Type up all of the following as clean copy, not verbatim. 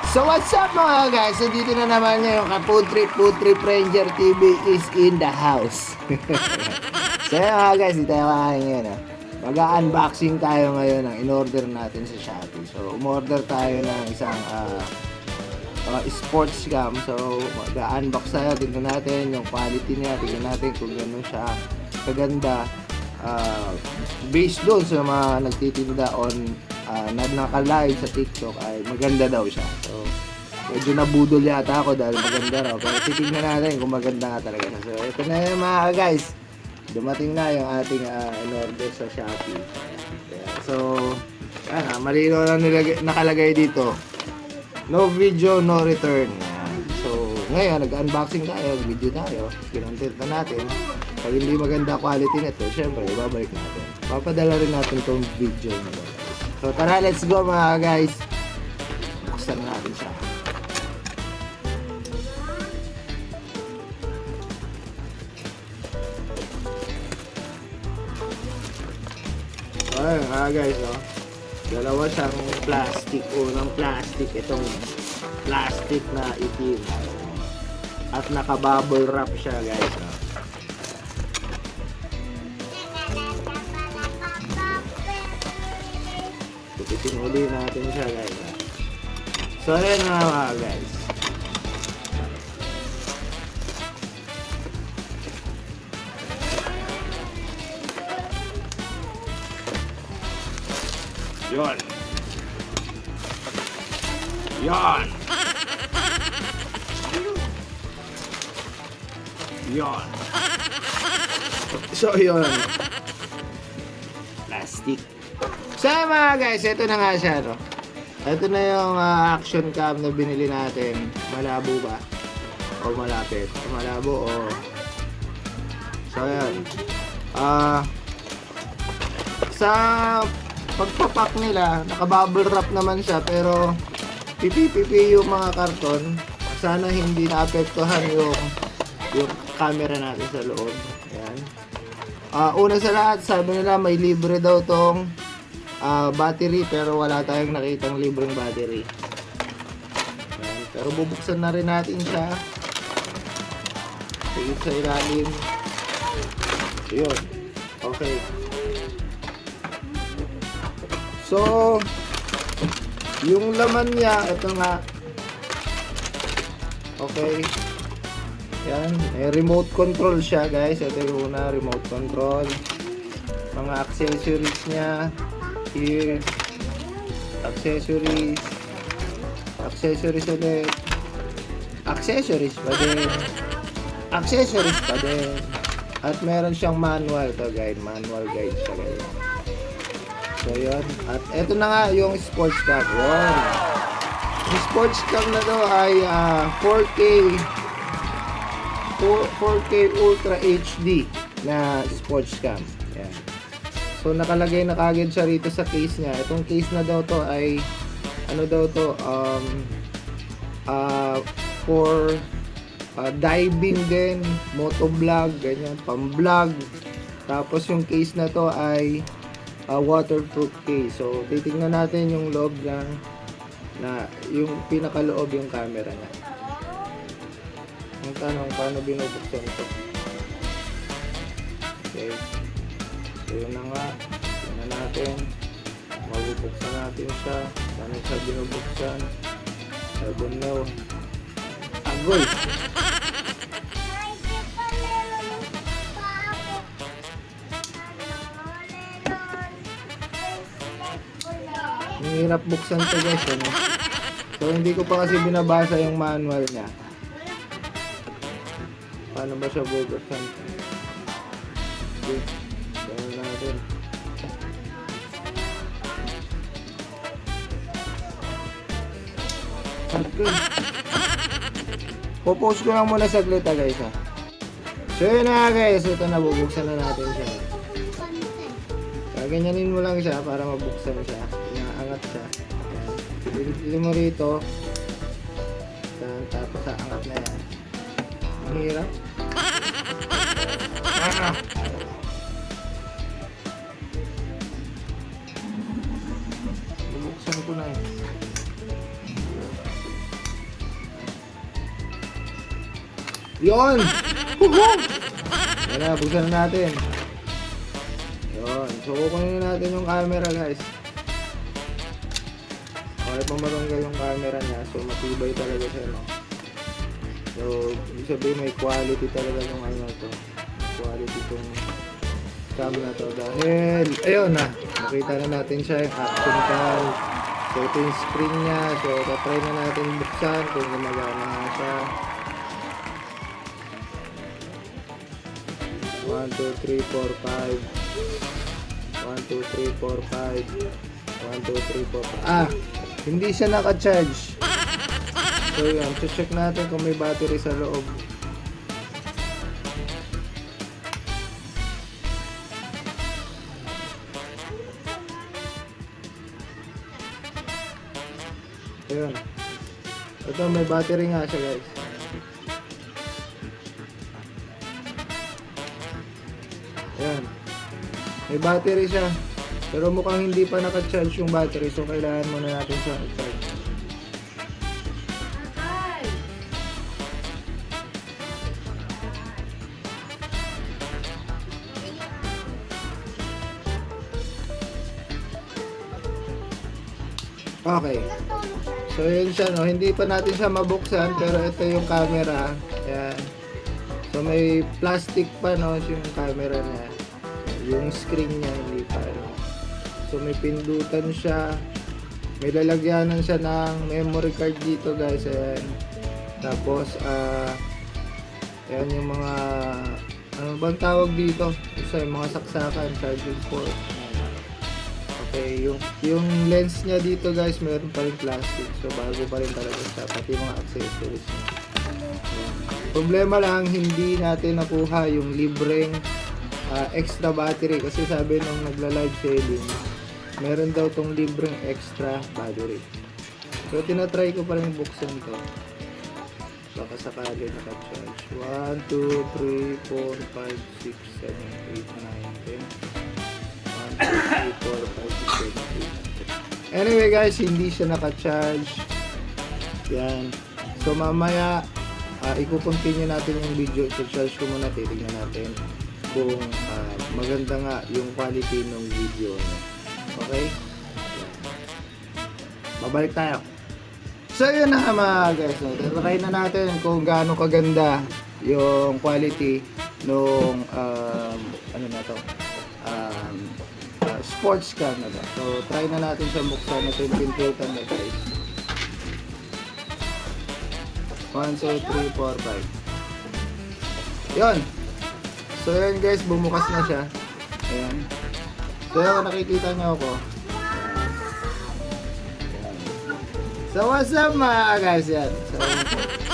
So what's up mga guys? So dito na naman yung Food Trip Ranger TV is in the house. So yun mga guys, dito tayo kakain ngayon. Mag-unboxing tayo ngayon ng in-order natin sa Shopee. So umorder tayo ng isang sports cam. So mag-unbox tayo, tingnan natin yung quality niya, tingnan natin kung gano'n siya kaganda. Based doon sa mga nagtitinda on naka-live sa TikTok ay maganda daw siya. So, medyo nabudol yata ako dahil maganda raw. Pero titignan natin kung maganda nga talaga. So, ito na yun mga guys. Dumating na yung ating in-order sa Shopee. So, malino na nakalagay dito. No video, no return. So, ngayon, nag-unboxing tayo, video tayo. Kinontent na natin. Pag hindi maganda quality nito, syempre, ibabalik natin. Papadala rin natin itong video nito. So tara, let's go mga guys. Buksan natin siya. So ayun mga guys, dalawa siyang plastic. Unang plastic, itong plastic na itim. At naka-bubble wrap siya guys. Pinuli natin siya guys. So ayan na mga guys. Yon. Yon. Yon. So yon. Plastic. So mga guys, ito na nga siya, no? Ito na yung action cam na binili natin. Malabo ba? O malapit? Malabo o... So ayan. Sa pagpapak nila, naka-bubble wrap naman siya, pero pipi yung mga karton. Sana hindi naapektuhan yung camera natin sa loob. Ayan. Una sa lahat, sabi nila may libre daw tong battery, pero wala tayong nakitang libreng battery. Ayan. Pero bubuksan na rin natin siya. Tigit sa ilalim. Yun. Okay. So, yung laman niya, ito nga. Okay. Yan. May remote control siya guys. Ito yung una, remote control. Mga accessories niya. Here, accessories ulit, accessories pa din, at meron siyang manual to guide, manual guide siya guys. So yun, at eto na nga yung sports cam. Yung sports cam na to ay 4K Ultra HD na sports cam. Yan. So nakalagay na kagad siya rito sa case niya. Itong case na daw to ay ano daw to, for diving din, motovlog, ganyan, pang-vlog. Tapos yung case na to ay waterproof case. So titingnan natin yung loob na yung pinakaloob yung camera niya. Ang tanong, paano binubuksan ito? Okay. So yun na nga, yun na natin, mabubuksan natin siya. Paano siya binubuksan? I don't know. Agoy! Ang hirap buksan ito guys, ano? So hindi ko pa kasi binabasa yung manual niya. Paano ba siya bubuksan? Okay. Natin. Okay. Popost ko lang muna saglit guys ha. So yun na guys, ito na, bubuksan na natin siya. Gaganyanin mo lang siya para mabuksan siya. Inaangat siya. Pili mo rito. Tapos aangat na yan. Ang hirap. Bubuksan ko na eh. Yun! Woohoo! Yan na, buksan na natin. Yun. So, kukunin na natin yung camera, guys. Okay, pumatanggal yung camera niya. So, matibay talaga siya, no? So, ibig sabihin may quality talaga yung ano to. Quality itong cam na to. Dahil, ayun na. Nakita na natin siya yung action cam. So, ito yung screen niya. So, try na natin buksan kung gumagana nga siya. 1, 2, 3, 4, 5. 1, 2, 3, 4, 5. 1, 2, 3, 4, 5. Ah! Hindi siya naka-charge. So yan, check natin kung may battery sa loob. Ayun. Ito, may battery nga siya, guys. Ayan. May battery siya. Pero mukhang hindi pa naka-charge yung battery. So, kailangan muna natin siya i-charge. Okay. So, yun siya, no? Hindi pa natin siya mabuksan. Pero ito yung camera. Ayan. So, may plastic pa, no? Yung camera niya. Yung screen niya, hindi pa, no? So, may pindutan siya. May lalagyanan siya ng memory card dito, guys. Ayan. Tapos, ayan yung mga, ano bang tawag dito? Isa, yung mga saksakan, charging port. Okay, yung lens niya dito, guys, meron pa rin plastic. So, bago pa rin talaga siya. Pati mga accessories niya. Ayan. Problema lang, hindi natin nakuha yung libreng extra battery. Kasi sabi nung nagla-live selling, meron daw tong libreng extra battery. So, tinatry ko pa rin buksan to. Baka sakali naka-charge. 1, 2, 3, 4, 5, 6, 7, 8, 9, 10. 1, 2, 3, 4, 5, 6, 7, 8. Anyway, guys, hindi siya naka-charge. Yan. So, mamaya, i-continue natin yung video. I-charge ko muna. Titignan natin kung maganda nga yung quality ng video niya. Okay? Babalik tayo. So, yun na mga guys. Try na natin kung gaano kaganda yung quality nung ano na to, sports cam na to. So, try na natin siya buksan. Ito yung pintutan na, guys. 1, 2, 3, 4, 5. Yun. So, yun guys. Bumukas na siya. Ayan. So, yun, nakikita nyo ako. So, what's up mga guys, yan. So,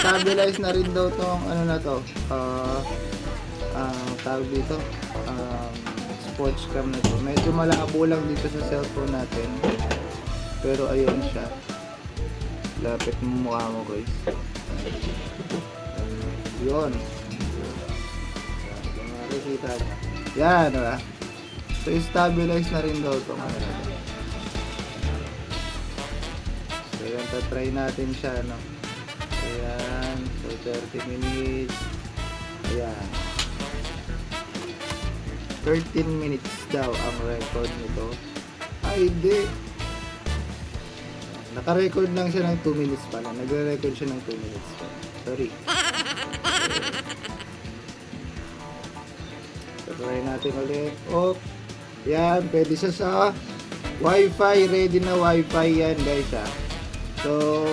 stabilize na rin daw tong ano na to. Tawag dito. Sports cam na to. Medyo malabo lang dito sa cellphone natin. Pero ayun siya. Lapit mo mukha mo, guys. Yun. Yan, makikita nyo. Yan, diba? So, stabilize na rin daw tong ano na to. Ayan, tatry natin siya, no? Ayan, so 30 minutes. Ayan. 13 minutes daw ang record nito. Ay, hindi. Naka-record lang siya ng 2 minutes pala. Nagre-record siya ng 2 minutes pala. Sorry. So, try natin ulit. Oh, yan, pwede siya sa Wi-Fi. Ready na Wi-Fi yan, guys, ha? So,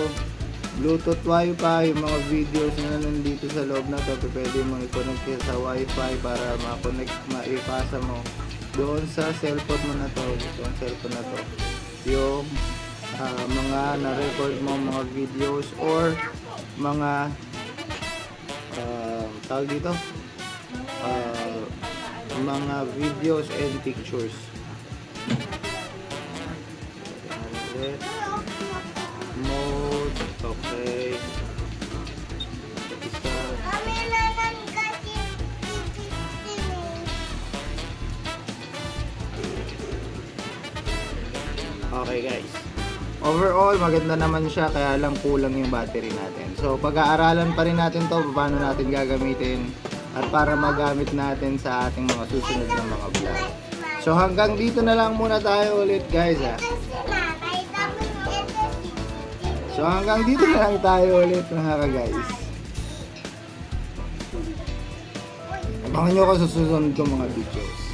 Bluetooth Wi-Fi, yung mga videos na nandito sa loob na to, pwede mo i-connect sa Wi-Fi para ma-connect, maipasa mo doon sa cellphone mo na to, itong cellphone na to, yung mga na-record mo mga videos or mga tawag dito, mga videos and pictures. Mode, okay. Isa. Okay guys. overall maganda naman siya, kaya lang kulang yung battery natin. So pag-aaralan pa rin natin to paano natin gagamitin at para magamit natin sa ating mga susunod na mga vlog. So hanggang dito na lang muna tayo ulit guys ha. So hanggang dito na lang tayo ulit mga guys. Abangan nyo ako sa susunod kong mga videos.